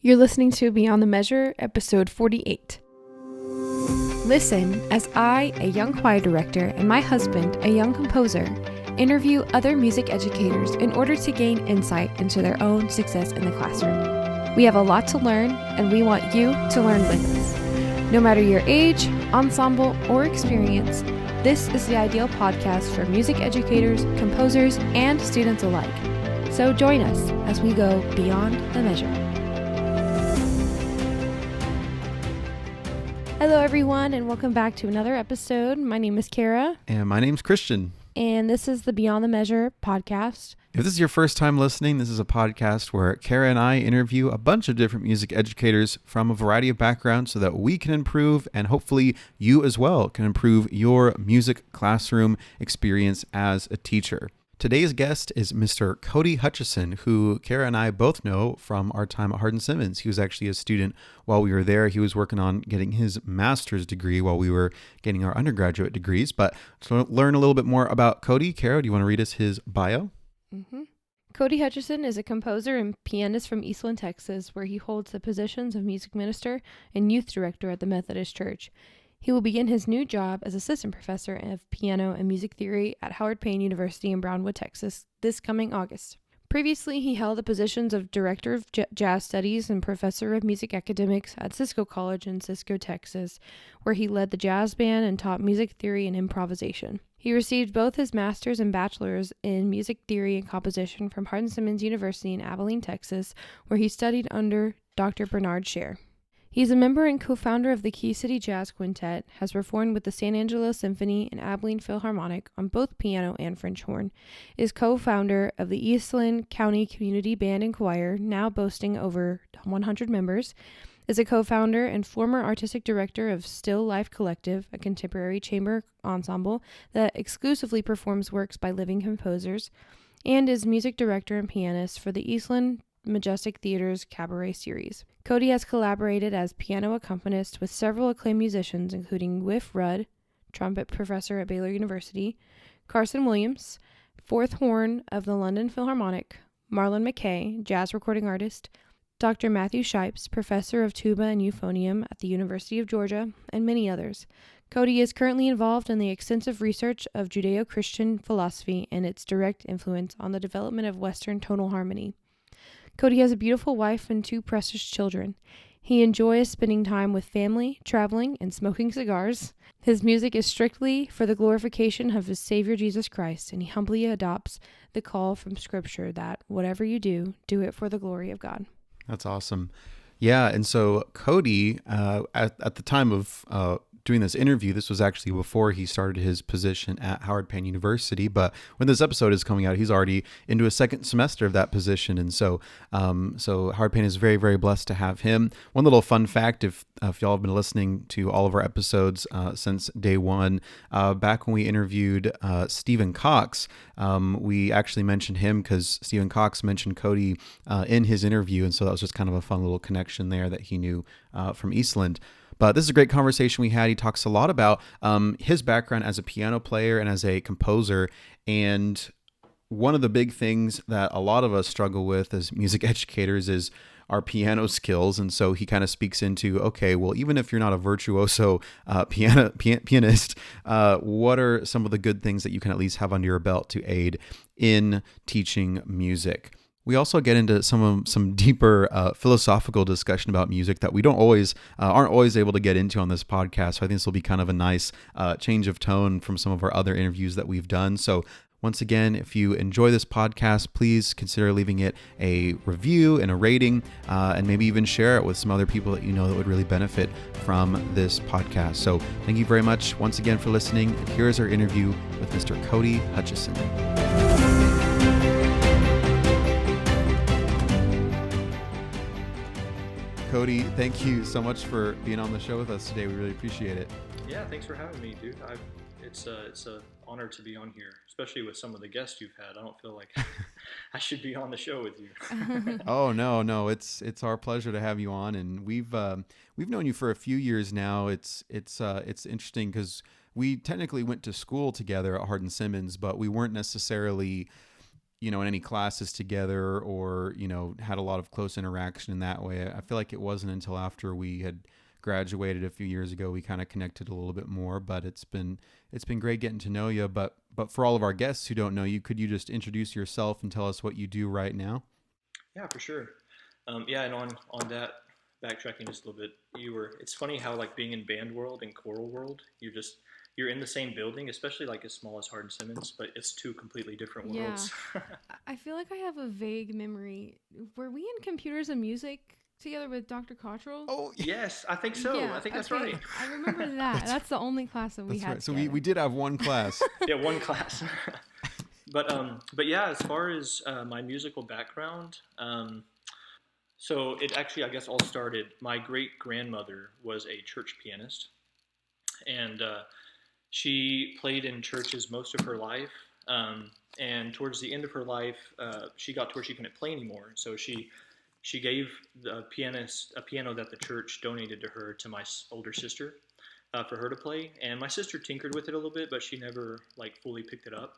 You're listening to Beyond the Measure, episode 48. Listen as I, a young choir director, and my husband, a young composer, interview other music educators in order to gain insight into their own success in the classroom. We have a lot to learn, and we want you to learn with us. No matter your age, ensemble, or experience, this is the ideal podcast for music educators, composers, and students alike. So join us as we go beyond the measure. Hello, everyone, and welcome back to another episode. My name is Kara. And my name's Christian. And this is the Beyond the Measure podcast. If this is your first time listening, this is a podcast where Kara and I interview a bunch of different music educators from a variety of backgrounds so that we can improve, and hopefully you as well can improve your music classroom experience as a teacher. Today's guest is Mr. Cody Hutcheson, who Kara and I both know from our time at Howard Simmons. He was actually a student while we were there. He was working on getting his master's degree while we were getting our undergraduate degrees. But to learn a little bit more about Cody, Kara, do you want to read us his bio? Cody Hutcheson is a composer and pianist from Eastland, Texas, where he holds the positions of music minister and youth director at the Methodist Church. He will begin his new job as assistant professor of piano and music theory at Howard Payne University in Brownwood, Texas, this coming August. Previously, he held the positions of director of jazz studies and professor of music academics at Cisco College in Cisco, Texas, where he led the jazz band and taught music theory and improvisation. He received both his master's and bachelor's in music theory and composition from Howard Simmons University in Abilene, Texas, where he studied under Dr. Bernard Scher. He's a member and co-founder of the Key City Jazz Quintet, has performed with the San Angelo Symphony and Abilene Philharmonic on both piano and French horn, is co-founder of the Eastland County Community Band and Choir, now boasting over 100 members, is a co-founder and former artistic director of Still Life Collective, a contemporary chamber ensemble that exclusively performs works by living composers, and is music director and pianist for the Eastland Majestic Theater's Cabaret series. Cody has collaborated as piano accompanist with several acclaimed musicians, including Whiff Rudd, trumpet professor at Baylor University, Carson Williams, fourth horn of the London Philharmonic, Marlon McKay, jazz recording artist, Dr. Matthew Shipes, professor of tuba and euphonium at the University of Georgia, and many others. Cody is currently involved in the extensive research of Judeo-Christian philosophy and its direct influence on the development of Western tonal harmony. Cody has a beautiful wife and two precious children. He enjoys spending time with family, traveling, and smoking cigars. His music is strictly for the glorification of his Savior Jesus Christ, and he humbly adopts the call from Scripture that whatever you do, do it for the glory of God. That's awesome. Yeah, and so Cody, at the time of doing this interview, this was actually before he started his position at Howard Payne University, but when this episode is coming out, he's already into a second semester of that position, and so Howard Payne is very, very blessed to have him. One little fun fact, if y'all have been listening to all of our episodes since day one, back when we interviewed Stephen Cox, we actually mentioned him because Stephen Cox mentioned Cody in his interview, and so that was just kind of a fun little connection there that he knew from Eastland. But this is a great conversation we had. He talks a lot about his background as a piano player and as a composer. And one of the big things that a lot of us struggle with as music educators is our piano skills. And so he kind of speaks into, okay, well, even if you're not a virtuoso pianist, what are some of the good things that you can at least have under your belt to aid in teaching music? We also get into some deeper philosophical discussion about music that we aren't always able to get into on this podcast. So I think this will be kind of a nice change of tone from some of our other interviews that we've done. So once again, if you enjoy this podcast, please consider leaving it a review and a rating, and maybe even share it with some other people that you know that would really benefit from this podcast. So thank you very much once again for listening. And here's our interview with Mr. Cody Hutcheson. Cody, thank you so much for being on the show with us today. We really appreciate it. Yeah, thanks for having me, dude. It's an honor to be on here, especially with some of the guests you've had. I don't feel like I should be on the show with you. Oh, no, it's our pleasure to have you on, and we've known you for a few years now. It's interesting because we technically went to school together at Howard Simmons, but we weren't necessarily in any classes together or, had a lot of close interaction in that way. I feel like it wasn't until after we had graduated a few years ago we kind of connected a little bit more, but it's been great getting to know you. But for all of our guests who don't know you, could you just introduce yourself and tell us what you do right now? Yeah, for sure. Yeah, and on that, backtracking just a little bit, it's funny how like being in band world and choral world, you're in the same building, especially like as small as Hardin Simmons, but it's two completely different Yeah. worlds. I feel like I have a vague memory. Were we in computers and music together with Dr. Cottrell? Oh, Yes, I think so. Yeah, I think that's okay. right. I remember that. That's the only class that we That's had right. So together. we did have one class. Yeah, one class. But yeah, as far as my musical background, so it actually, I guess, all started. My great grandmother was a church pianist, and she played in churches most of her life. And towards the end of her life, she got to where she couldn't play anymore. So she gave the pianist a piano that the church donated to her to my older sister for her to play. And my sister tinkered with it a little bit, but she never like fully picked it up.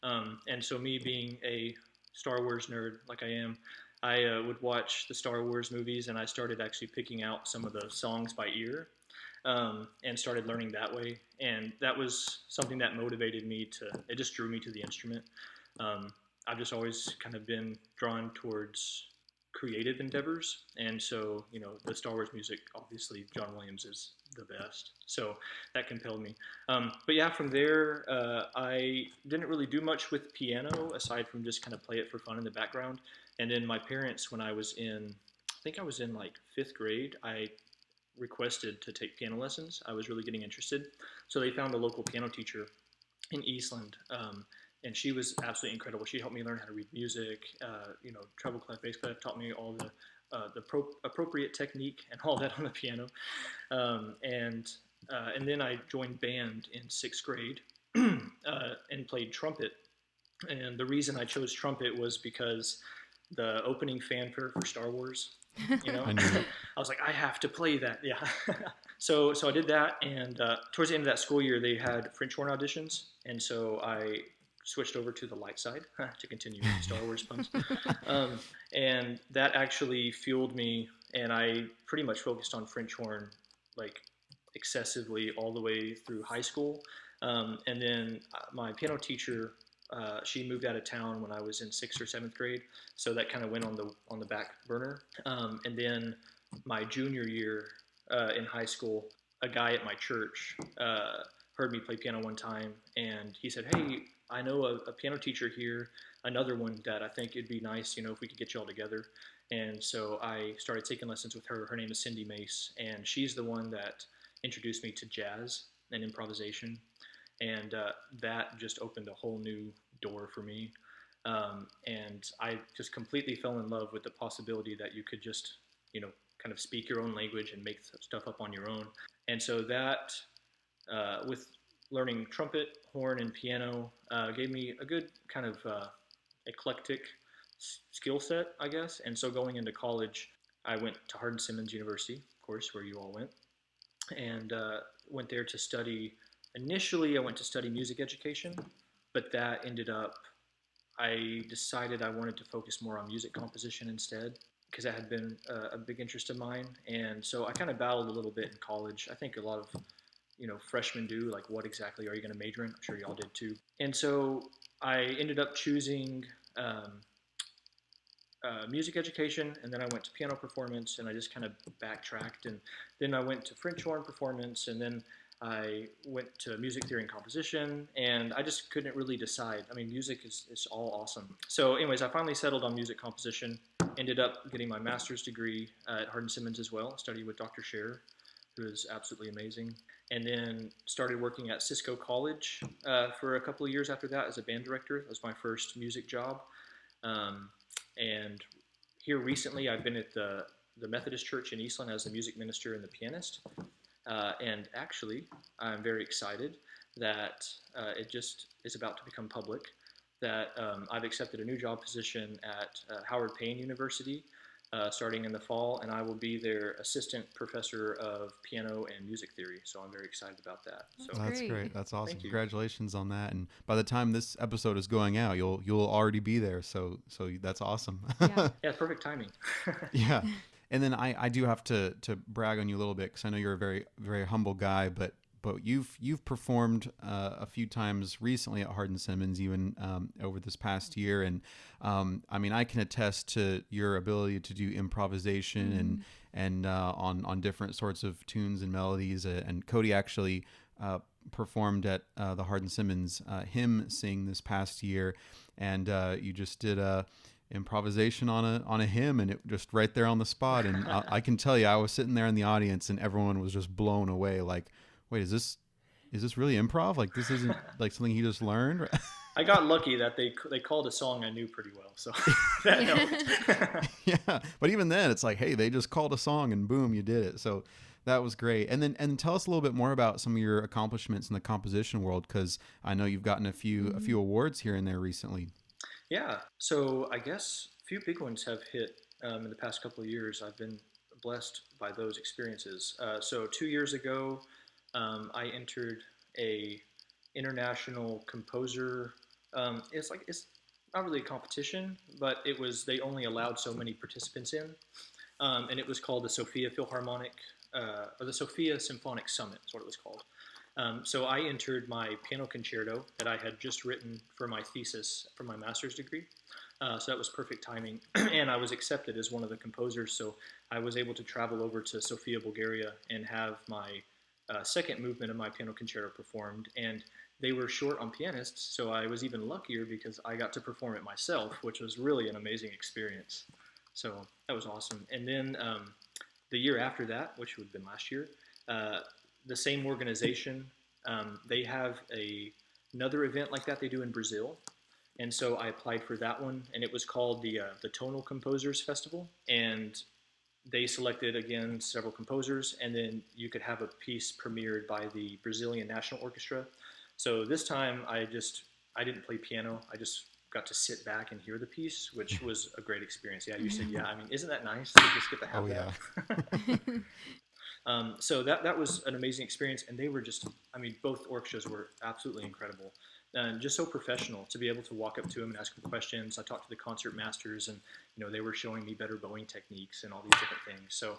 And so me being a Star Wars nerd like I am, I would watch the Star Wars movies, and I started actually picking out some of the songs by ear, and started learning that way. And that was something that motivated me it just drew me to the instrument. I've just always kind of been drawn towards creative endeavors. And so, the Star Wars music, obviously, John Williams is the best. So that compelled me. But yeah, from there, I didn't really do much with piano aside from just kind of play it for fun in the background. And then my parents, when I think I was in like fifth grade, I requested to take piano lessons. I was really getting interested. So they found a local piano teacher in Eastland. And she was absolutely incredible. She helped me learn how to read music, treble clef, bass clef, taught me all the appropriate technique and all that on the piano. And then I joined band in sixth grade and played trumpet. And the reason I chose trumpet was because the opening fanfare for Star Wars, I knew it. I was like, I have to play that. Yeah. So I did that, and towards the end of that school year, they had French horn auditions, and so I switched over to the light side to continue Star Wars puns. And that actually fueled me, and I pretty much focused on French horn like excessively all the way through high school. And then my piano teacher, she moved out of town when I was in sixth or seventh grade, so that kind of went on the back burner. And then my junior year in high school, a guy at my church heard me play piano one time, and he said, "Hey, I know a piano teacher here, another one that I think it'd be nice, if we could get you all together." And so I started taking lessons with her. Her name is Cindy Mace, and she's the one that introduced me to jazz and improvisation. And that just opened a whole new door for me. And I just completely fell in love with the possibility that you could just, kind of speak your own language and make stuff up on your own. And so that, with learning trumpet, horn, and piano, gave me a good kind of eclectic skill set, I guess. And so going into college, I went to Hardin Simmons University, of course, where you all went, and went there to study. Initially, I went to study music education, but that ended up, I decided I wanted to focus more on music composition instead, because that had been a big interest of mine. And so I kind of battled a little bit in college. I think a lot of freshmen do, like, what exactly are you going to major in? I'm sure y'all did too. And so I ended up choosing music education, and then I went to piano performance, and I just kind of backtracked, and then I went to French horn performance, and then I went to music theory and composition, and I just couldn't really decide. I mean, music is all awesome. So anyways, I finally settled on music composition, ended up getting my master's degree at Hardin Simmons as well, studied with Dr. Scherer, who is absolutely amazing, and then started working at Cisco College for a couple of years after that as a band director. That was my first music job. And here recently, I've been at the Methodist Church in Eastland as the music minister and the pianist. And actually, I'm very excited that it just is about to become public, that I've accepted a new job position at Howard Payne University starting in the fall, and I will be their assistant professor of piano and music theory. So I'm very excited about that. So That's Great. great. That's awesome. Thank you. Congratulations on that. And by the time this episode is going out, you'll already be there. So that's awesome. Yeah. Yeah, perfect timing. Yeah. And then I do have to brag on you a little bit because I know you're a very very humble guy, but you've performed a few times recently at Hardin Simmons, even over this past year, and I mean I can attest to your ability to do improvisation and on different sorts of tunes and melodies. And Cody actually performed at the Hardin Simmons hymn sing this past year, and you just did a improvisation on a hymn, and it just right there on the spot. And I can tell you, I was sitting there in the audience, and everyone was just blown away. Like, wait, is this really improv? Like, this isn't like something he just learned? I got lucky that they called a song I knew pretty well, so that helped. Yeah, but even then, it's like, hey, they just called a song, and boom, you did it. So that was great. And tell us a little bit more about some of your accomplishments in the composition world, because I know you've gotten a few awards here and there recently. Yeah, so I guess a few big ones have hit in the past couple of years. I've been blessed by those experiences. So 2 years ago, I entered a international composer. It's not really a competition, but they only allowed so many participants in, and it was called the Sophia Philharmonic or the Sophia Symphonic Summit is what it was called. So I entered my piano concerto that I had just written for my thesis for my master's degree. So that was perfect timing. And I was accepted as one of the composers. So I was able to travel over to Sofia, Bulgaria, and have my second movement of my piano concerto performed. And they were short on pianists, so I was even luckier because I got to perform it myself, which was really an amazing experience. So that was awesome. And then the year after that, which would have been last year, the same organization, they have another event like that they do in Brazil. And so I applied for that one, and it was called the Tonal Composers Festival. And they selected, again, several composers, and then you could have a piece premiered by the Brazilian National Orchestra. So this time I didn't play piano. I just got to sit back and hear the piece, which was a great experience. Yeah, you said, yeah. I mean, isn't that nice to just get to have that? So that was an amazing experience, and they were just, I mean, both orchestras were absolutely incredible, and just so professional to be able to walk up to them and ask them questions. I talked to the concert masters, and they were showing me better bowing techniques and all these different things. So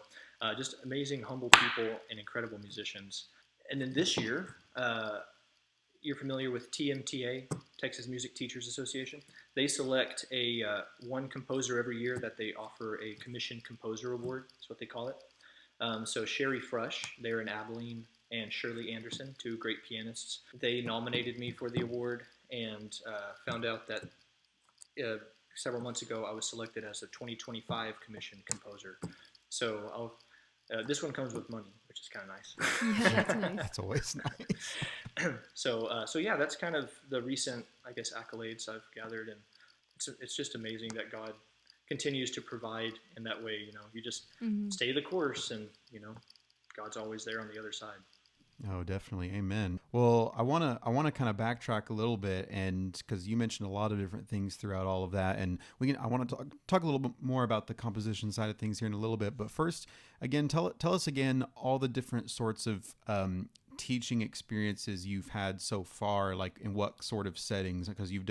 just amazing, humble people and incredible musicians. And then this year, you're familiar with TMTA, Texas Music Teachers Association. They select one composer every year that they offer a commissioned composer award. That's what they call it. So Sherry Frush, they're in Abilene, and Shirley Anderson, two great pianists. They nominated me for the award, and found out that several months ago I was selected as a 2025 commissioned composer. So this one comes with money, which is kind of nice. Yeah, that's nice. That's always nice. So yeah, that's kind of the recent, I guess, accolades I've gathered, and it's just amazing that God continues to provide in that way. You just stay the course, and God's always there on the other side. Oh, definitely. Amen. Well, I want to kind of backtrack a little bit, and because you mentioned a lot of different things throughout all of that, and I want to talk a little bit more about the composition side of things here in a little bit. But first, again, tell us again all the different sorts of teaching experiences you've had so far, like in what sort of settings, because you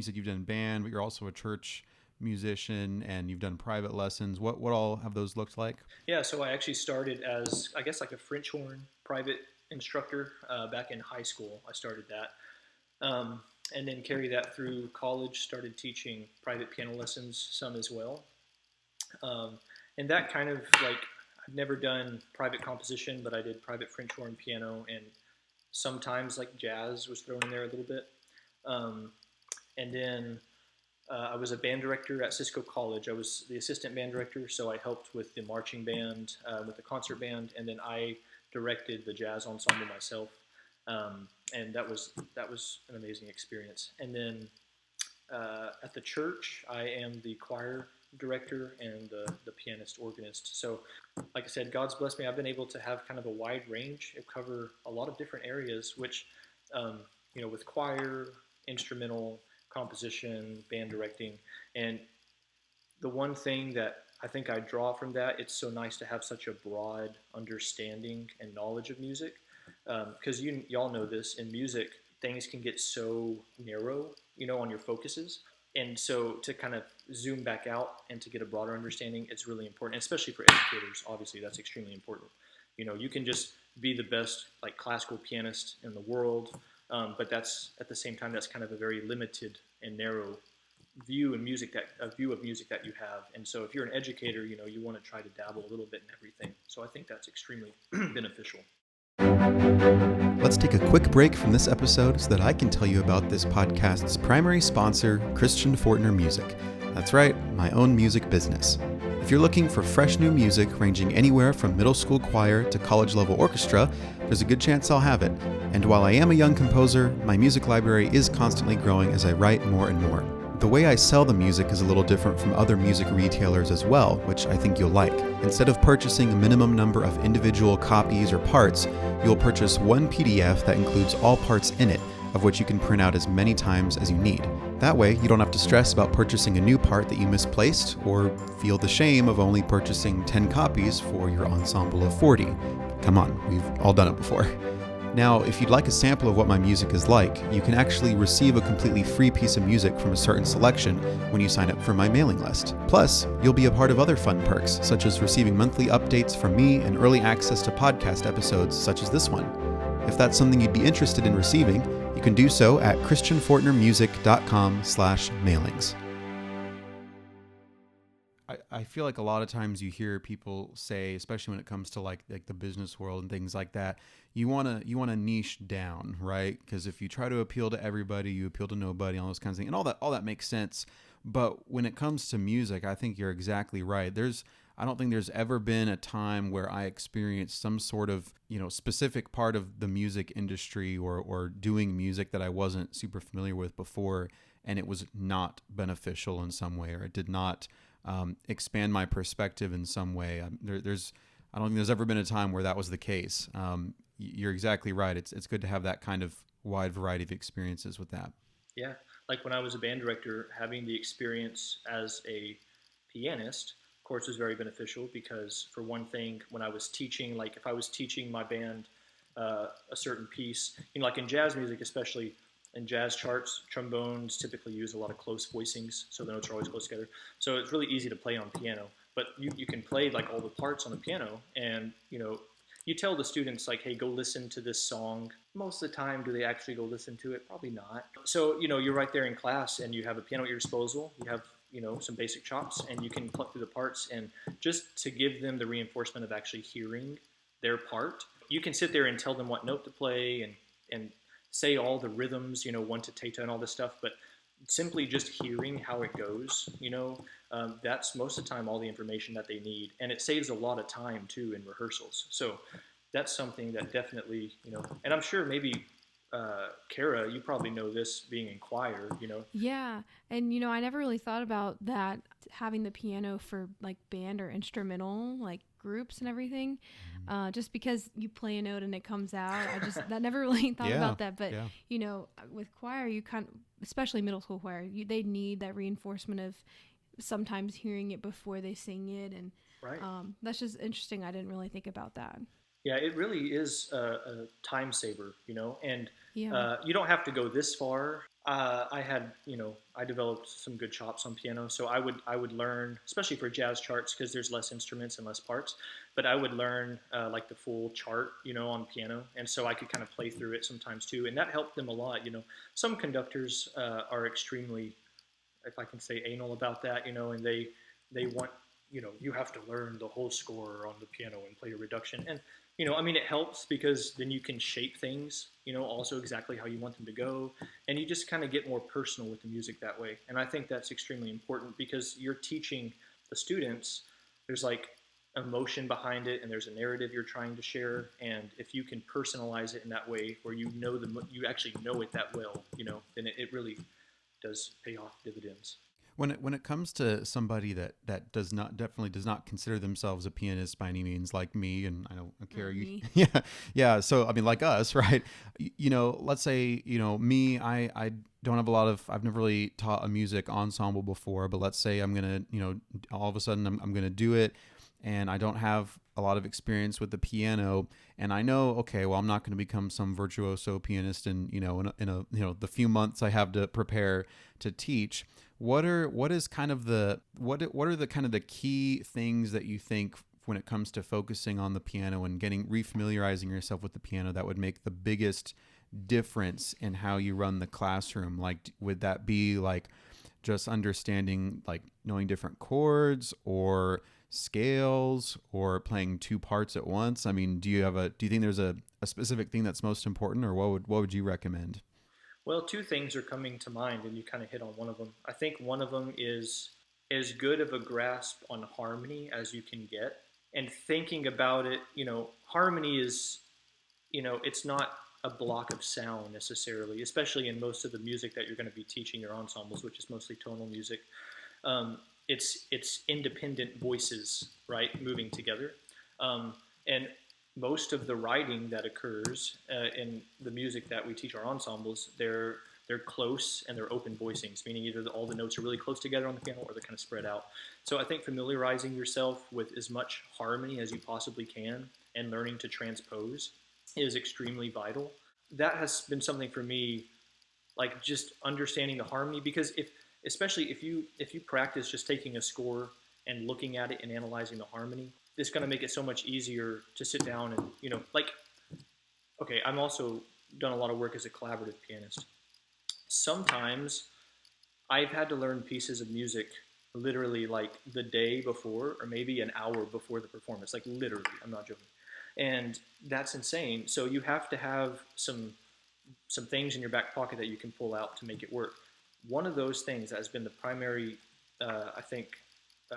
said you've done band, but you're also a church musician, and you've done private lessons. What all have those looked like? Yeah, so I actually started as, I guess, like a French horn private instructor back in high school. I started that, and then carried that through college, started teaching private piano lessons, some as well. And that kind of, like, I've never done private composition, but I did private French horn piano, and sometimes like jazz was thrown in there a little bit. And then I was a band director at Cisco College. I was the assistant band director, so I helped with the marching band, with the concert band, and then I directed the jazz ensemble myself. And that was an amazing experience. And then at the church, I am the choir director and the pianist organist. So like I said, God's blessed me. I've been able to have kind of a wide range and cover a lot of different areas, which, with choir, instrumental, composition, band directing. And the one thing that I think I draw from that. It's so nice to have such a broad understanding and knowledge of music, because y'all know this in music, things can get so narrow, on your focuses. And so to kind of zoom back out and to get a broader understanding, it's really important, especially for educators. Obviously, that's extremely important. You can just be the best like classical pianist in the world, but that's at the same time that's kind of a very limited and narrow view of music that you have. And so if you're an educator, you want to try to dabble a little bit in everything. So I think that's extremely beneficial. Let's take a quick break from this episode so that I can tell you about this podcast's primary sponsor, Christian Fortner Music. That's right, my own music business. If you're looking for fresh new music ranging anywhere from middle school choir to college level orchestra, there's a good chance I'll have it. And while I am a young composer, my music library is constantly growing as I write more and more. The way I sell the music is a little different from other music retailers as well, which I think you'll like. Instead of purchasing a minimum number of individual copies or parts, you'll purchase one PDF that includes all parts in it, of which you can print out as many times as you need. That way, you don't have to stress about purchasing a new part that you misplaced or feel the shame of only purchasing 10 copies for your ensemble of 40. Come on, we've all done it before. Now, if you'd like a sample of what my music is like, you can actually receive a completely free piece of music from a certain selection when you sign up for my mailing list. Plus, you'll be a part of other fun perks, such as receiving monthly updates from me and early access to podcast episodes such as this one. If that's something you'd be interested in receiving, you can do so at christianfortnermusic.com/mailings. I feel like a lot of times you hear people say, especially when it comes to like the business world and things like that, you want to niche down, right? Because if you try to appeal to everybody, you appeal to nobody, all those kinds of things, and all that makes sense. But when it comes to music, I think you're exactly right. I don't think there's ever been a time where I experienced some sort of, specific part of the music industry or doing music that I wasn't super familiar with before, and it was not beneficial in some way, or it did not expand my perspective in some way. I don't think there's ever been a time where that was the case. You're exactly right. It's good to have that kind of wide variety of experiences with that. Yeah, like when I was a band director, having the experience as a pianist, of course, was very beneficial because, for one thing, when I was teaching, like if I was teaching my band a certain piece, like in jazz music, especially in jazz charts, trombones typically use a lot of close voicings, so the notes are always close together. So it's really easy to play on piano, but you can play like all the parts on the piano, and you tell the students like, hey, go listen to this song. Most of the time, do they actually go listen to it? Probably not. So you're right there in class, and you have a piano at your disposal. You have some basic chops, and you can pluck through the parts, and just to give them the reinforcement of actually hearing their part, you can sit there and tell them what note to play and say all the rhythms, one to teta and all this stuff, but simply just hearing how it goes, that's most of the time all the information that they need, and it saves a lot of time too in rehearsals. So that's something that definitely, and I'm sure maybe Kara, you probably know this being in choir, Yeah, and I never really thought about that, having the piano for like band or instrumental like groups and everything, just because you play a note and it comes out. That never really thought about that, but with choir, you especially middle school choir, they need that reinforcement of sometimes hearing it before they sing it, and right. That's just interesting. I didn't really think about that. Yeah, it really is a time saver, and Yeah. you don't have to go this far. I developed some good chops on piano, so I would learn, especially for jazz charts, because there's less instruments and less parts, but I would learn like the full chart, on piano, and so I could kind of play through it sometimes too, and that helped them a lot. Some conductors are extremely, if I can say, anal about that, and they want, you have to learn the whole score on the piano and play a reduction. And, it helps because then you can shape things, also exactly how you want them to go. And you just kind of get more personal with the music that way. And I think that's extremely important because you're teaching the students, there's like emotion behind it and there's a narrative you're trying to share. And if you can personalize it in that way where you actually know it that well, then it really does pay off dividends. When it comes to somebody that definitely does not consider themselves a pianist by any means, like me, and I don't care you, Me. yeah. So I mean, like us, right? Let's say me, I don't have a lot of, I've never really taught a music ensemble before, but let's say I'm gonna all of a sudden I'm gonna do it, and I don't have a lot of experience with the piano, and I know, okay, well, I'm not going to become some virtuoso pianist in a the few months I have to prepare to teach. What are the kind of the key things that you think when it comes to focusing on the piano and refamiliarizing yourself with the piano that would make the biggest difference in how you run the classroom? Like, would that be like just understanding, like knowing different chords or scales or playing two parts at once? I mean, do you think there's a specific thing that's most important, or what would you recommend? Well, two things are coming to mind, and you kind of hit on one of them. I think one of them is as good of a grasp on harmony as you can get. And thinking about it, harmony is, it's not a block of sound necessarily, especially in most of the music that you're going to be teaching your ensembles, which is mostly tonal music. It's independent voices, right, moving together. And most of the writing that occurs in the music that we teach our ensembles, they're close and they're open voicings, meaning either all the notes are really close together on the piano or they're kind of spread out. So I think familiarizing yourself with as much harmony as you possibly can and learning to transpose is extremely vital. That has been something for me, like just understanding the harmony, because especially if you practice just taking a score and looking at it and analyzing the harmony, it's going to make it so much easier to sit down and okay, I'm also done a lot of work as a collaborative pianist. Sometimes I've had to learn pieces of music literally like the day before or maybe an hour before the performance, like literally, I'm not joking. And that's insane. So you have to have some things in your back pocket that you can pull out to make it work. One of those things that has been the primary, I think,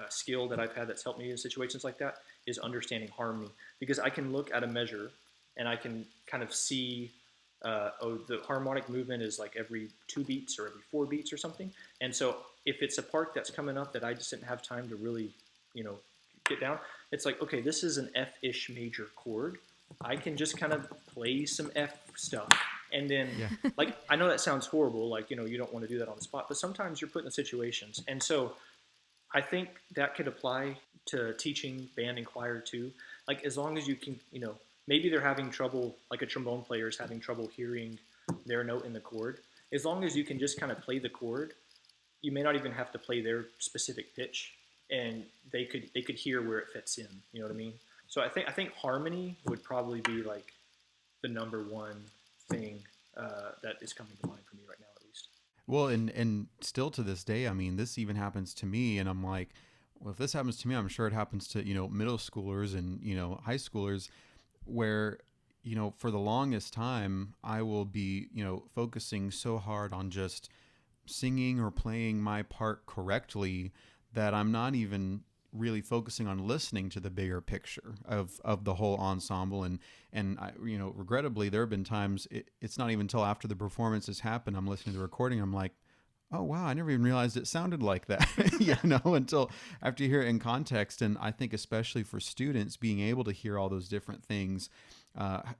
skill that I've had that's helped me in situations like that is understanding harmony. Because I can look at a measure and I can kind of see, the harmonic movement is like every 2 beats or every 4 beats or something. And so if it's a part that's coming up that I just didn't have time to really, get down, it's like, okay, this is an F-ish major chord. I can just kind of play some F stuff. And then, like, I know that sounds horrible, like, you don't want to do that on the spot, but sometimes you're put in situations. And so I think that could apply to teaching band and choir too. Like, as long as you can, maybe they're having trouble, like a trombone player is having trouble hearing their note in the chord. As long as you can just kind of play the chord, you may not even have to play their specific pitch, and they could hear where it fits in. You know what I mean? So I think harmony would probably be like the number one thing that is coming to mind for me right now, at least. Well, and still to this day, I mean, this even happens to me, and I'm like, well, if this happens to me, I'm sure it happens to middle schoolers and high schoolers, where for the longest time I will be focusing so hard on just singing or playing my part correctly that I'm not even really focusing on listening to the bigger picture of the whole ensemble. And I, regrettably, there have been times it's not even until after the performance has happened, I'm listening to the recording, I'm like, oh wow, I never even realized it sounded like that, until after you hear it in context. And I think especially for students, being able to hear all those different things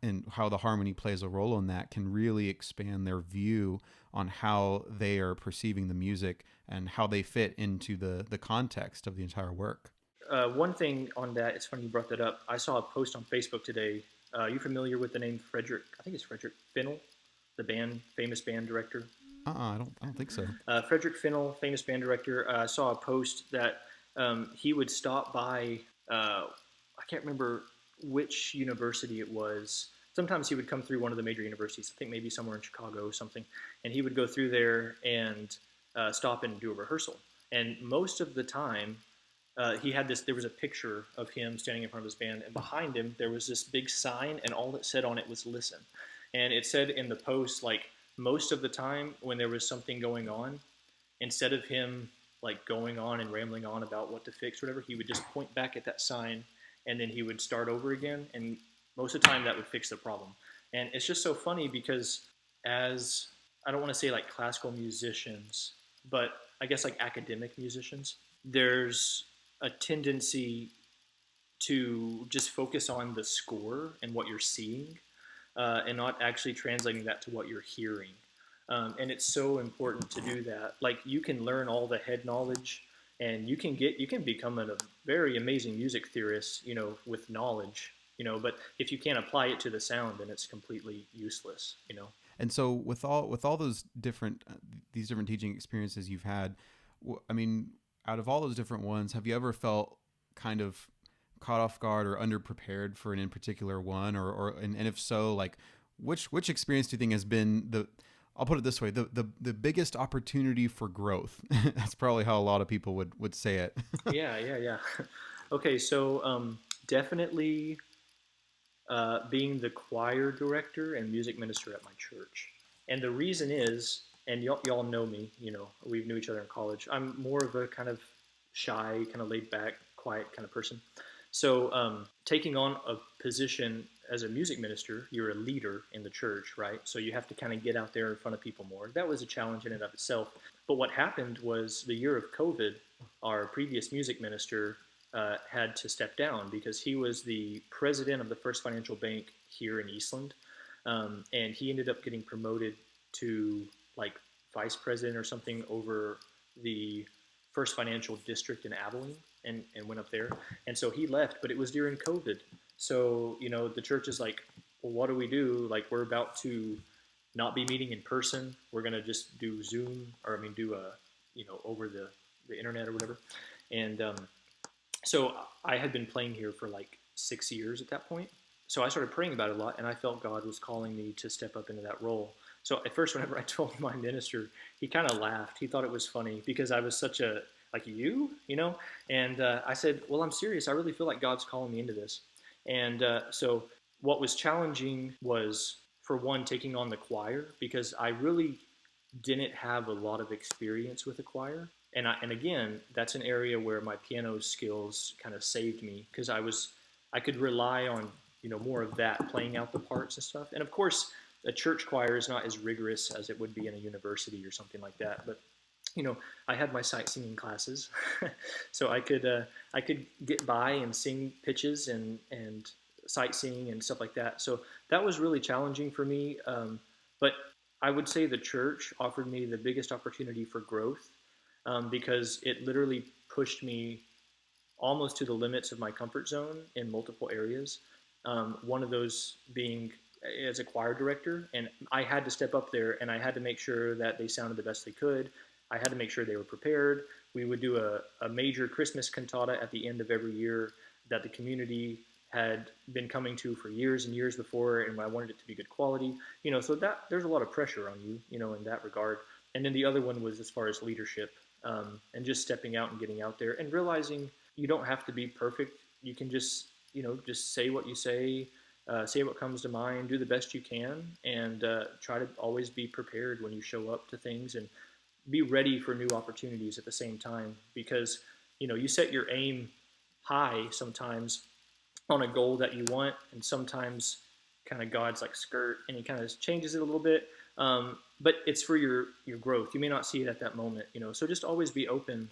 and how the harmony plays a role in that can really expand their view on how they are perceiving the music and how they fit into the context of the entire work. One thing on that, it's funny you brought that up. I saw a post on Facebook today. Are you familiar with the name Frederick? I think it's Frederick Fennell, the famous band director. I don't think so. Frederick Fennell, famous band director, saw a post that he would stop by, I can't remember which university it was. Sometimes he would come through one of the major universities, I think maybe somewhere in Chicago or something, and he would go through there and stop and do a rehearsal. And most of the time, there was a picture of him standing in front of his band, and behind him there was this big sign, and all it said on it was "listen." And it said in the post, like, most of the time when there was something going on, instead of him like going on and rambling on about what to fix or whatever, he would just point back at that sign and then he would start over again. And most of the time that would fix the problem. And it's just so funny because, as I don't want to say like classical musicians, but I guess like academic musicians, there's a tendency to just focus on the score and what you're seeing, and not actually translating that to what you're hearing. And it's so important to do that. Like you can learn all the head knowledge, and you can become a very amazing music theorist, with knowledge, But if you can't apply it to the sound, then it's completely useless. And so with all those different these different teaching experiences you've had, I mean, out of all those different ones, have you ever felt kind of caught off guard or underprepared for an in particular one, and if so, like which experience do you think has been the, I'll put it this way, the biggest opportunity for growth? That's probably how a lot of people would say it. Yeah. Okay, so definitely being the choir director and music minister at my church. And the reason is, and y'all know me, we knew each other in college. I'm more of a kind of shy, kind of laid back, quiet kind of person. So taking on a position as a music minister, you're a leader in the church, right? So you have to kind of get out there in front of people more. That was a challenge in and of itself. But what happened was the year of COVID, our previous music minister had to step down because he was the president of the First Financial Bank here in Eastland. And he ended up getting promoted to like vice president or something over the First Financial District in Abilene, and went up there. And so he left, but it was during COVID. So, the church is like, well, what do we do? Like, we're about to not be meeting in person. We're going to just do Zoom, or do over the internet or whatever. And so I had been playing here for like 6 years at that point. So I started praying about it a lot, and I felt God was calling me to step up into that role. So at first, whenever I told my minister, he kind of laughed. He thought it was funny because I was such a, like, And I said, well, I'm serious. I really feel like God's calling me into this. And so what was challenging was, for one, taking on the choir, because I really didn't have a lot of experience with the choir. And again, that's an area where my piano skills kind of saved me, because I could rely on, more of that, playing out the parts and stuff. And of course, a church choir is not as rigorous as it would be in a university or something like that. But I had my sight singing classes, so I could get by and sing pitches and sight singing and stuff like that. So that was really challenging for me. But I would say the church offered me the biggest opportunity for growth, because it literally pushed me almost to the limits of my comfort zone in multiple areas. One of those being as a choir director, and I had to step up there, and I had to make sure that they sounded the best they could. I had to make sure they were prepared. We would do a major Christmas cantata at the end of every year that the community had been coming to for years and years before, and I wanted it to be good quality. So that there's a lot of pressure on you, in that regard. And then the other one was as far as leadership, and just stepping out and getting out there and realizing you don't have to be perfect. You can just say what you say what comes to mind, do the best you can, and try to always be prepared when you show up to things, and be ready for new opportunities at the same time, because you set your aim high sometimes on a goal that you want, and sometimes kind of God's like skirt, and he kind of changes it a little bit, but it's for your growth. You may not see it at that moment, so just always be open.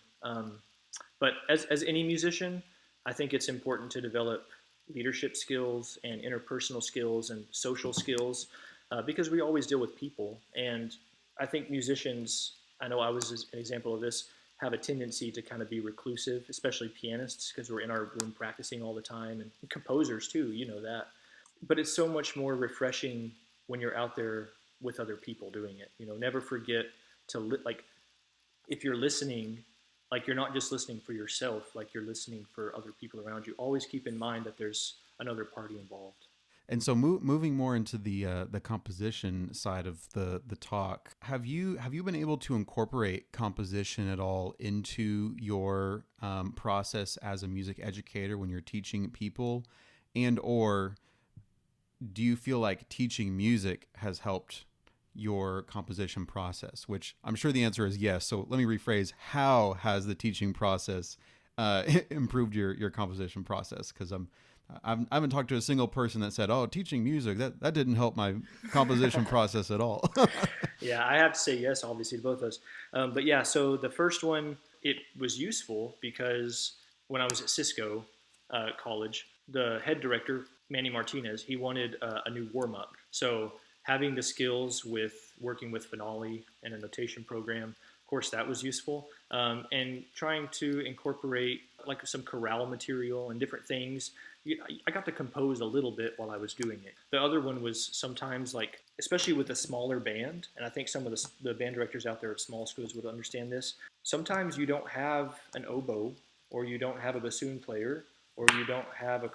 But as any musician, I think it's important to develop leadership skills and interpersonal skills and social skills, because we always deal with people. And I think musicians, I know I was an example of this, have a tendency to kind of be reclusive, especially pianists, because we're in our room practicing all the time, and composers too, that. But it's so much more refreshing when you're out there with other people doing it. Never forget to, if you're listening, like, you're not just listening for yourself, like, you're listening for other people around you. Always keep in mind that there's another party involved. And so moving more into the composition side of the talk, have you been able to incorporate composition at all into your process as a music educator when you're teaching people, and or do you feel like teaching music has helped your composition process? Which I'm sure the answer is yes. So let me rephrase: how has the teaching process improved your composition process? Because I haven't talked to a single person that said, "Oh, teaching music that didn't help my composition process at all." Yeah, I have to say yes, obviously, to both of those. But yeah, so the first one, it was useful because when I was at Cisco College, the head director, Manny Martinez, he wanted a new warm up. So having the skills with working with Finale and a notation program, of course, that was useful. And trying to incorporate like some chorale material and different things. I got to compose a little bit while I was doing it. The other one was sometimes like, especially with a smaller band, and I think some of the band directors out there at small schools would understand this. Sometimes you don't have an oboe, or you don't have a bassoon player, or you don't have a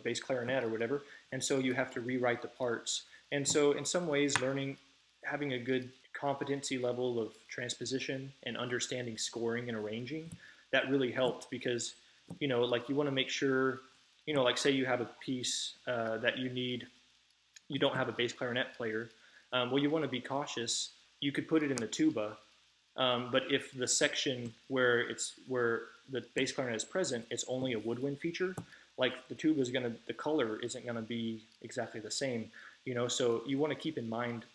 bass clarinet or whatever, and so you have to rewrite the parts. And so, in some ways, having a good competency level of transposition and understanding scoring and arranging, that really helped because, like you want to make sure, like say you have a piece that you don't have a bass clarinet player. Well, you want to be cautious. You could put it in the tuba, but if the section where the bass clarinet is present, it's only a woodwind feature. Like the color isn't gonna be exactly the same, So you want to keep in mind,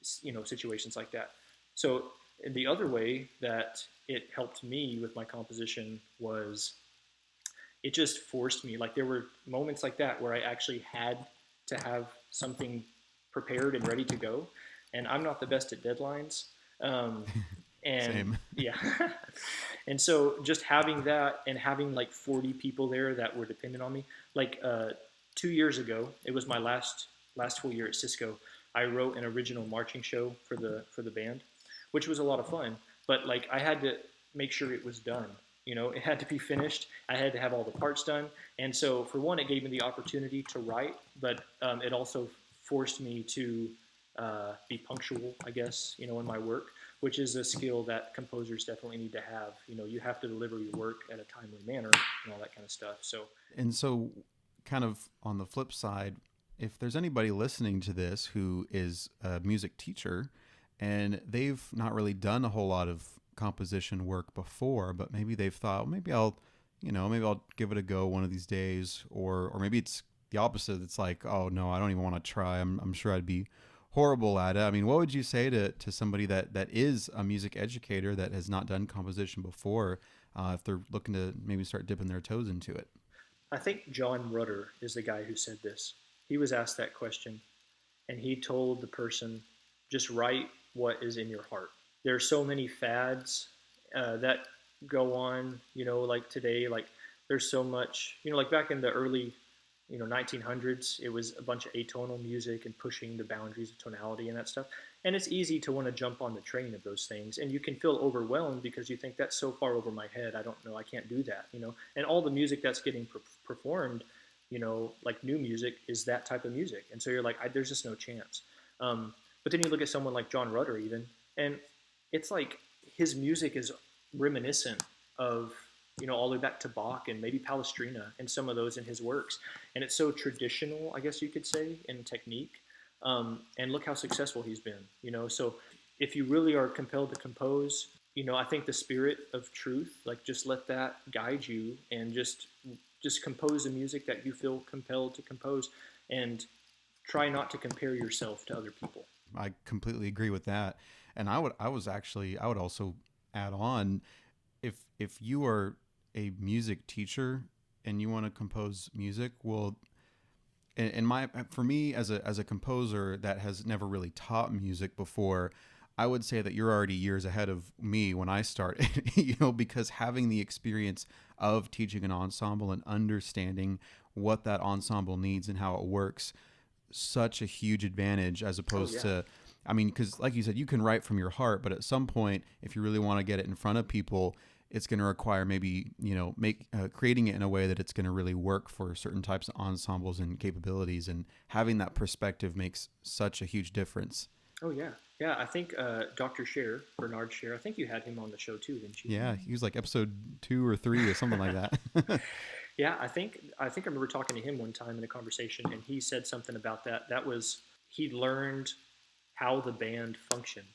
situations like that. So the other way that it helped me with my composition was it just forced me. Like there were moments like that where I actually had to have something prepared and ready to go, and I'm not the best at deadlines. And Same. yeah, and so just having that and having like 40 people there that were dependent on me. Like 2 years ago, it was my last full year at Cisco. I wrote an original marching show for the band, which was a lot of fun. But like I had to make sure it was done. It had to be finished. I had to have all the parts done. And so, for one, it gave me the opportunity to write, but it also forced me to be punctual, I guess, in my work, which is a skill that composers definitely need to have. You have to deliver your work at a timely manner and all that kind of stuff. So, And so, kind of on the flip side, if there's anybody listening to this who is a music teacher and they've not really done a whole lot of composition work before, but maybe they've thought, well, maybe I'll give it a go one of these days, or maybe it's the opposite. It's like, oh no, I don't even want to try. I'm sure I'd be horrible at it. I mean, what would you say to somebody that is a music educator that has not done composition before, if they're looking to maybe start dipping their toes into it? I think John Rutter is the guy who said this. He was asked that question, and he told the person, just write what is in your heart. There are so many fads that go on, like today, like there's so much, like back in the early, 1900s, it was a bunch of atonal music and pushing the boundaries of tonality and that stuff. And it's easy to want to jump on the train of those things. And you can feel overwhelmed because you think that's so far over my head. I don't know. I can't do that, And all the music that's getting performed, like new music is that type of music. And so you're like, there's just no chance. But then you look at someone like John Rutter even, and it's like his music is reminiscent of, all the way back to Bach and maybe Palestrina and some of those in his works. And it's so traditional, I guess you could say, in technique. And look how successful he's been, So if you really are compelled to compose, I think the spirit of truth, like just let that guide you and just compose the music that you feel compelled to compose and try not to compare yourself to other people. I completely agree with that. And I would also add on, if you are a music teacher and you want to compose music, well, for me as a composer that has never really taught music before, I would say that you're already years ahead of me when I started, because having the experience of teaching an ensemble and understanding what that ensemble needs and how it works, such a huge advantage as opposed to, I mean, because like you said, you can write from your heart, but at some point, if you really want to get it in front of people, it's going to require maybe, creating it in a way that it's going to really work for certain types of ensembles and capabilities. And having that perspective makes such a huge difference. Oh, yeah. Yeah, I think Dr. Scher, Bernard Scher, I think you had him on the show too, didn't you? Yeah, he was like episode 2 or 3 or something like that. Yeah, I think I remember talking to him one time in a conversation, and he said something about that. That was, he learned how the band functioned,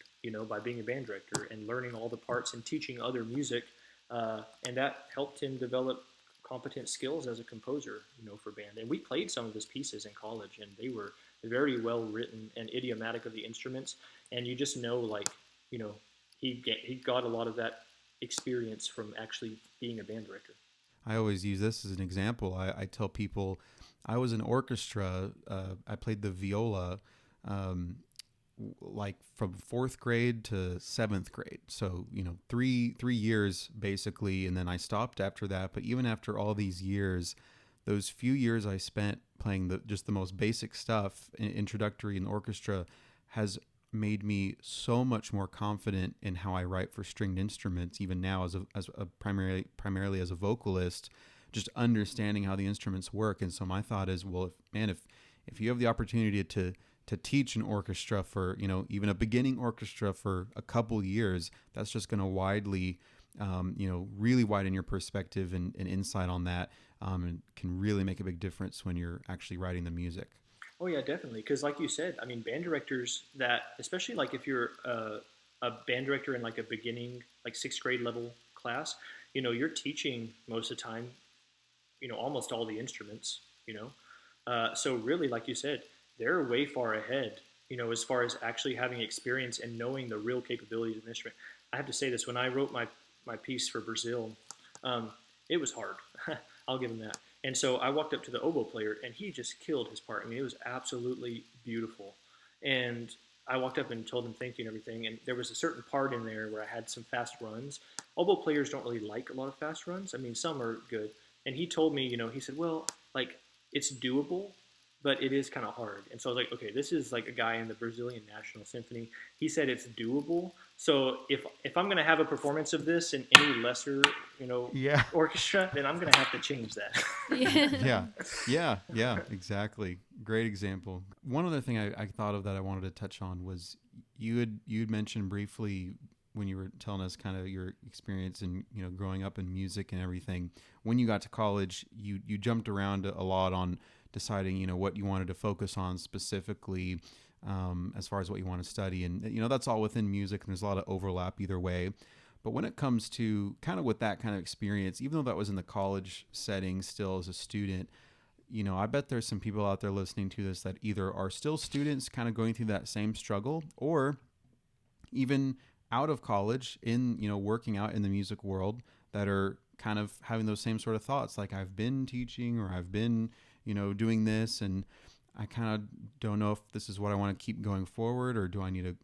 by being a band director and learning all the parts and teaching other music. And that helped him develop competent skills as a composer, for band. And we played some of his pieces in college, and they were very well written and idiomatic of the instruments. And you just know, like, he got a lot of that experience from actually being a band director. I always use this as an example. I tell people I was in orchestra. I played the viola like from 4th grade to 7th grade. So, 3 years basically. And then I stopped after that. But even after all these years, those few years I spent playing just the most basic stuff, introductory in orchestra, has made me so much more confident in how I write for stringed instruments, even now as a primarily as a vocalist, just understanding how the instruments work. And so my thought is, well, if you have the opportunity to teach an orchestra for, even a beginning orchestra for a couple years, that's just going to widely, really widen your perspective and insight on that, and can really make a big difference when you're actually writing the music. Oh yeah, definitely. Because like you said, I mean, band directors that, especially like if you're a band director in like a beginning, like 6th grade level class, you're teaching most of the time, almost all the instruments, so really, like you said, they're way far ahead, as far as actually having experience and knowing the real capabilities of the instrument. I have to say this, when I wrote my piece for Brazil, it was hard. I'll give him that. And so I walked up to the oboe player, and he just killed his part. I mean, it was absolutely beautiful. And I walked up and told him thank you and everything. And there was a certain part in there where I had some fast runs. Oboe players don't really like a lot of fast runs. I mean, some are good. And he told me, he said, well, like, it's doable, but it is kind of hard. And so I was like, okay, this is like a guy in the Brazilian National Symphony. He said it's doable. So if I'm going to have a performance of this in any lesser, orchestra, then I'm going to have to change that. Yeah, exactly. Great example. One other thing I thought of that I wanted to touch on was you'd mentioned briefly when you were telling us kind of your experience in, growing up in music and everything. When you got to college, you jumped around a lot on deciding, what you wanted to focus on specifically, as far as what you want to study. And, that's all within music, and there's a lot of overlap either way. But when it comes to kind of with that kind of experience, even though that was in the college setting still as a student, I bet there's some people out there listening to this that either are still students kind of going through that same struggle, or even out of college in, working out in the music world, that are kind of having those same sort of thoughts. Like, I've been teaching, or I've been, doing this, and I kind of don't know if this is what I want to keep going forward, or do I need to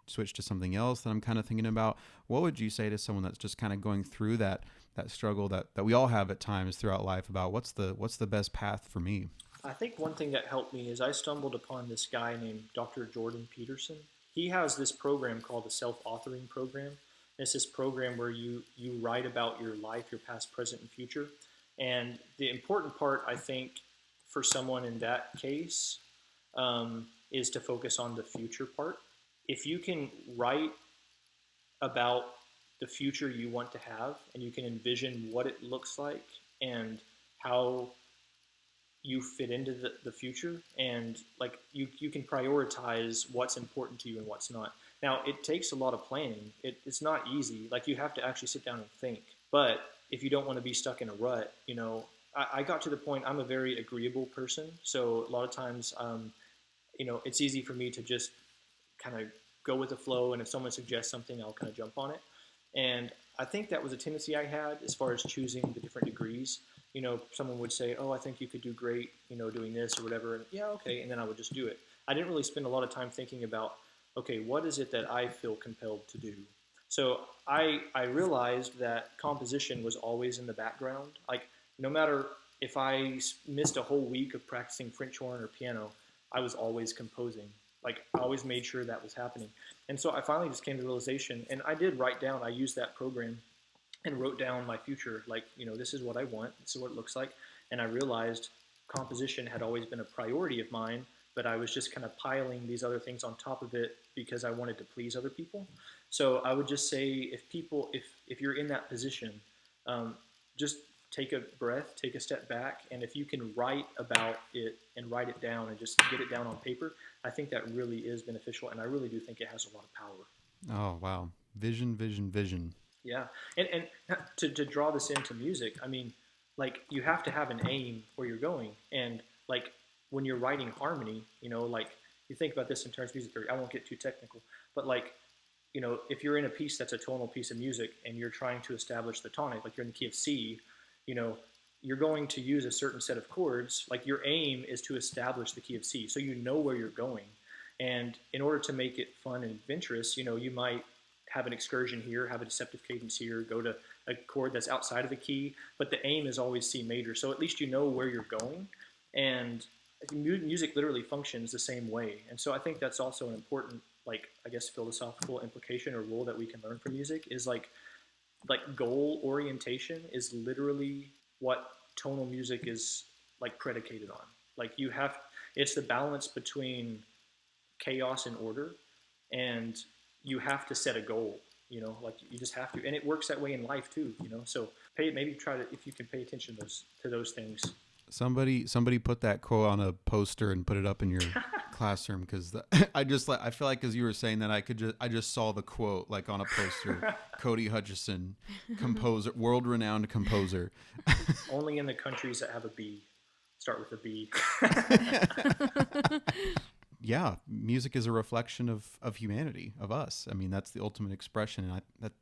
switch to something else that I'm kind of thinking about. What would you say to someone that's just kind of going through that struggle that we all have at times throughout life about what's the best path for me? I think one thing that helped me is I stumbled upon this guy named Dr. Jordan Peterson. He has this program called the self-authoring program. It's this program where you write about your life, your past, present, and future. And the important part, I think, for someone in that case, is to focus on the future part. If you can write about the future you want to have, and you can envision what it looks like and how you fit into the future, and like you can prioritize what's important to you and what's not. Now, it takes a lot of planning. It's not easy. Like, you have to actually sit down and think. But if you don't want to be stuck in a rut, I got to the point, I'm a very agreeable person. So a lot of times, it's easy for me to just kind of go with the flow. And if someone suggests something, I'll kind of jump on it. And I think that was a tendency I had as far as choosing the different degrees. Someone would say, oh, I think you could do great, doing this or whatever. And yeah, okay. And then I would just do it. I didn't really spend a lot of time thinking about, okay, what is it that I feel compelled to do? So I realized that composition was always in the background. Like, no matter if I missed a whole week of practicing French horn or piano, I was always composing. Like, I always made sure that was happening. And so I finally just came to the realization, and I did write down, I used that program and wrote down my future. Like, this is what I want. This is what it looks like. And I realized composition had always been a priority of mine, but I was just kind of piling these other things on top of it because I wanted to please other people. So I would just say, if you're in that position, just take a breath, take a step back, and if you can write about it and write it down and just get it down on paper, I think that really is beneficial, and I really do think it has a lot of power. Oh, wow. Vision, vision, vision. Yeah. And to draw this into music, I mean, like you have to have an aim where you're going. And like when you're writing harmony, like you think about this in terms of music theory. I won't get too technical, but like, if you're in a piece that's a tonal piece of music and you're trying to establish the tonic, like you're in the key of C, you know, you're going to use a certain set of chords. Like your aim is to establish the key of C, so you know where you're going. And in order to make it fun and adventurous, you might have an excursion here, have a deceptive cadence here, go to a chord that's outside of the key, but the aim is always C major. So at least you know where you're going. And music literally functions the same way. And so I think that's also an important, like, I guess, philosophical implication or rule that we can learn from music is like goal orientation is literally what tonal music is like predicated on. Like it's the balance between chaos and order, and you have to set a goal. Like you just have to, and it works that way in life too. So maybe try to, if you can pay attention to those things. Somebody put that quote on a poster and put it up in your classroom, because I feel like as you were saying that I just saw the quote like on a poster. Cody Hutcheson, composer, world-renowned composer. Only in the countries that have a B. Start with a B. Yeah, music is a reflection of humanity, of us. I mean, that's the ultimate expression, and that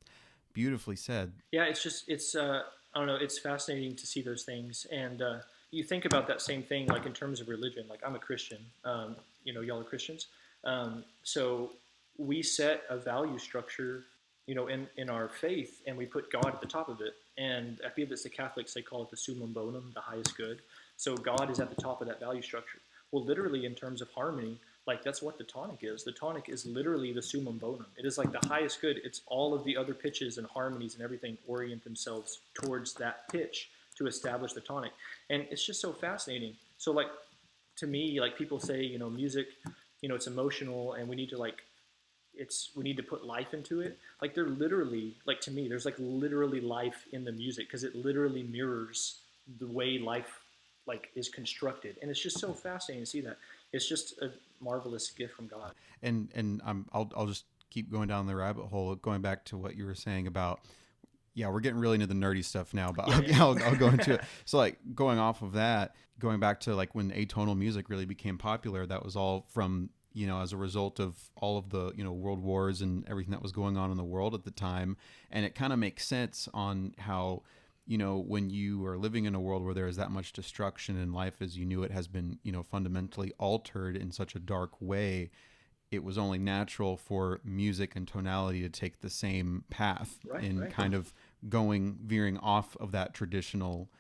beautifully said. Yeah, it's I don't know, it's fascinating to see those things, and you think about that same thing, like in terms of religion. Like I'm a Christian, y'all are Christians, so we set a value structure, in our faith, and we put God at the top of it. And I believe it's the Catholics, they call it the summum bonum, the highest good. So God is at the top of that value structure. Well, literally in terms of harmony, like that's what the tonic is. The tonic is literally the summum bonum. It is like the highest good. It's all of the other pitches and harmonies and everything orient themselves towards that pitch to establish the tonic. And it's just so fascinating. So like, to me, like people say, music, it's emotional and we need to put life into it. Like they're literally, like to me, there's like literally life in the music, because it literally mirrors the way life like is constructed. And it's just so fascinating to see that. It's just a marvelous gift from God. And I'll just keep going down the rabbit hole, going back to what you were saying about, yeah, we're getting really into the nerdy stuff now, but I'll go into it. So like going off of that, going back to like when atonal music really became popular, that was all from, as a result of all of the, world wars and everything that was going on in the world at the time. And it kind of makes sense on how, when you are living in a world where there is that much destruction and life as you knew it has been, fundamentally altered in such a dark way, it was only natural for music and tonality to take the same path, right. Kind of veering off of that traditional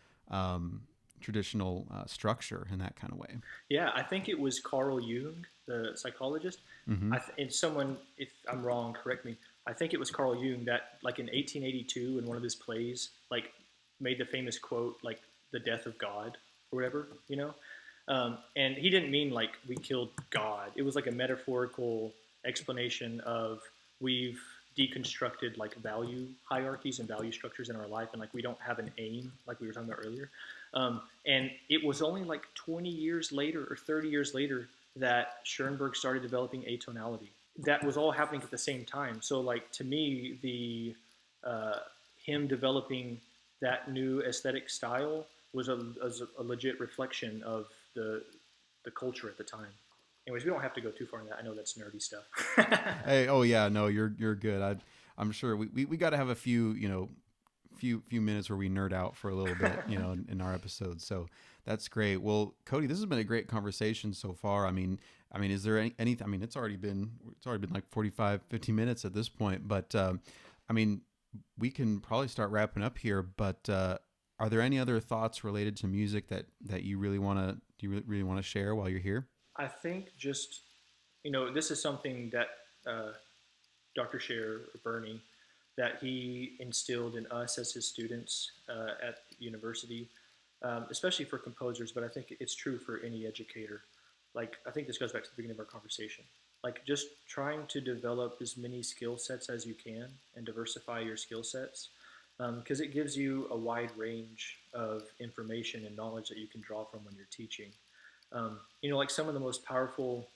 structure in that kind of way. Yeah, I think it was Carl Jung, the psychologist. Mm-hmm. And someone, if I'm wrong, correct me. I think it was Carl Jung that, like in 1882, in one of his plays, like made the famous quote, like the death of God or whatever, and he didn't mean like we killed God. It was like a metaphorical explanation of we've deconstructed like value hierarchies and value structures in our life, and like we don't have an aim, like we were talking about earlier. And it was only like 20 years later or 30 years later that Schoenberg started developing atonality. That was all happening at the same time. So like to me, the him developing that new aesthetic style was a legit reflection of the culture at the time. Anyways, we don't have to go too far in that. I know that's nerdy stuff. Hey, oh yeah, no, you're good. I'm sure we got to have a few few minutes where we nerd out for a little bit, in our episodes. So that's great. Well, Cody, this has been a great conversation so far. I mean, is there anything? I mean, it's already been like 45, 50 minutes at this point. But I mean, we can probably start wrapping up here. But are there any other thoughts related to music that you really want to share while you're here? I think just, this is something that Dr. Scher, or Bernie, that he instilled in us as his students at university, especially for composers, but I think it's true for any educator. Like, I think this goes back to the beginning of our conversation. Like, just trying to develop as many skill sets as you can and diversify your skill sets, because it gives you a wide range of information and knowledge that you can draw from when you're teaching. Like some of the most powerful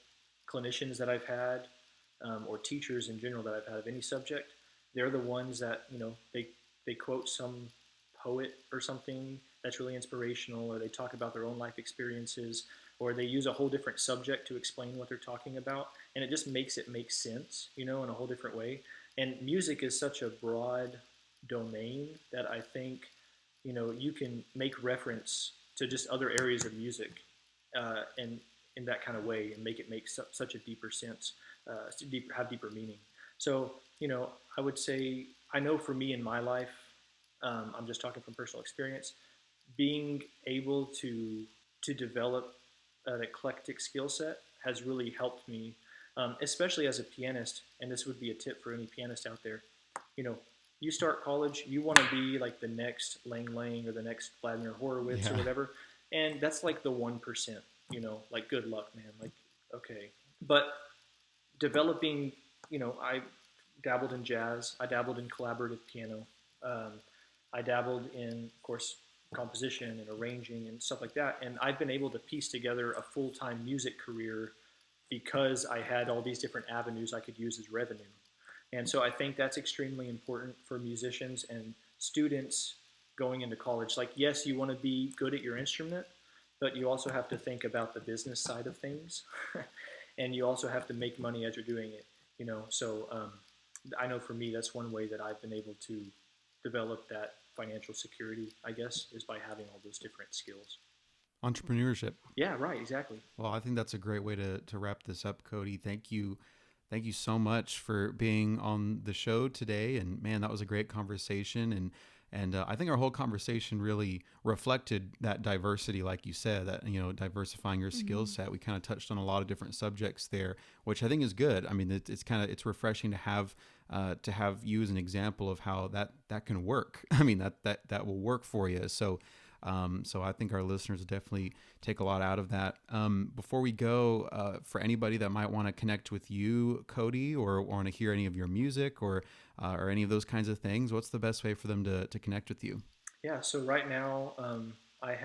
clinicians that I've had, or teachers in general that I've had of any subject, they're the ones that, they quote some poet or something that's really inspirational, or they talk about their own life experiences, or they use a whole different subject to explain what they're talking about, and it just makes it make sense, in a whole different way. And music is such a broad domain that I think, you can make reference to just other areas of music, and in that kind of way, and make it make such a deeper sense, have deeper meaning. So, I would say, I know for me in my life, I'm just talking from personal experience, being able to develop an eclectic skill set has really helped me, especially as a pianist. And this would be a tip for any pianist out there. You start college, you want to be like the next Lang Lang or the next Vladimir Horowitz or whatever, and that's like the 1%. Like good luck, man. Like, okay, but developing, I dabbled in jazz, I dabbled in collaborative piano, I dabbled in, of course, composition and arranging and stuff like that. And I've been able to piece together a full-time music career because I had all these different avenues I could use as revenue. And so I think that's extremely important for musicians and students going into college. Like, yes, you want to be good at your instrument, but you also have to think about the business side of things. And you also have to make money as you're doing it, So I know for me, that's one way that I've been able to develop that financial security, I guess, is by having all those different skills. Entrepreneurship. Yeah, right, exactly. Well, I think that's a great way to wrap this up, Cody. Thank you so much for being on the show today. And man, that was a great conversation. And I think our whole conversation really reflected that diversity, like you said, that, diversifying your skill set. We kind of touched on a lot of different subjects there, which I think is good. I mean, it's refreshing to have you as an example of how that can work. I mean, that will work for you. So I think our listeners definitely take a lot out of that. Before we go, for anybody that might want to connect with you, Cody, or want to hear any of your music or any of those kinds of things, what's the best way for them to connect with you? Yeah, so right now I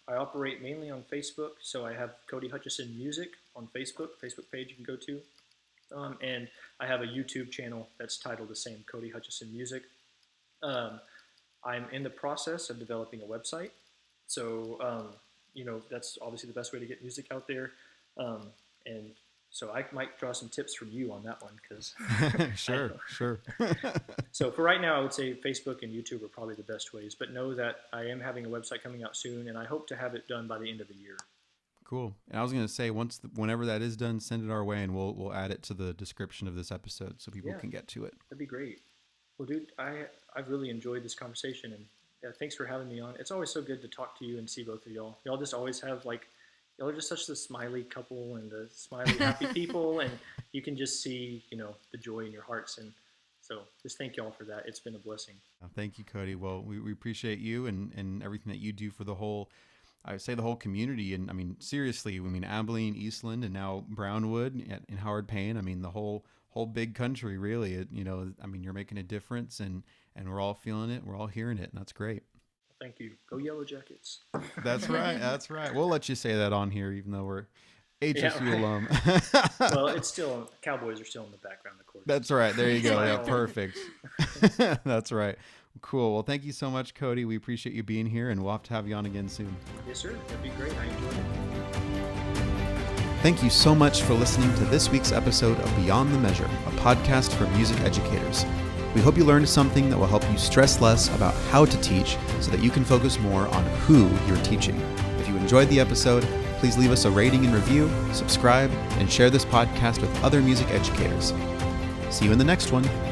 operate mainly on Facebook. So I have Cody Hutcheson Music on Facebook page you can go to. And I have a YouTube channel that's titled the same, Cody Hutcheson Music. I'm in the process of developing a website. So, that's obviously the best way to get music out there. And so I might draw some tips from you on that one, because Sure. So for right now, I would say Facebook and YouTube are probably the best ways, but know that I am having a website coming out soon, and I hope to have it done by the end of the year. Cool. And I was going to say, whenever that is done, send it our way, and we'll add it to the description of this episode so people can get to it. That'd be great. Well, dude, I've really enjoyed this conversation, and thanks for having me on. It's always so good to talk to you and see both of y'all. Y'all just always have y'all are just such the smiley couple and the smiley happy people, and you can just see, the joy in your hearts. And so just thank y'all for that. It's been a blessing. Thank you, Cody. Well, we appreciate you and everything that you do for the whole community. And I mean, seriously, Abilene, Eastland, and now Brownwood and Howard Payne. I mean, the whole big country, really. You're making a difference, and we're all feeling it. We're all hearing it, and that's great. Thank you. Go Yellow Jackets. That's right. We'll let you say that on here, even though we're HSU alum. Well, it's still, Cowboys are still in the background, of course. That's right. There you go. Yeah, perfect. That's right. Cool. Well, thank you so much, Cody. We appreciate you being here, and we'll have to have you on again soon. Yes, sir. That'd be great. I enjoyed it. Thank you so much for listening to this week's episode of Beyond the Measure, a podcast for music educators. We hope you learned something that will help you stress less about how to teach so that you can focus more on who you're teaching. If you enjoyed the episode, please leave us a rating and review, subscribe, and share this podcast with other music educators. See you in the next one.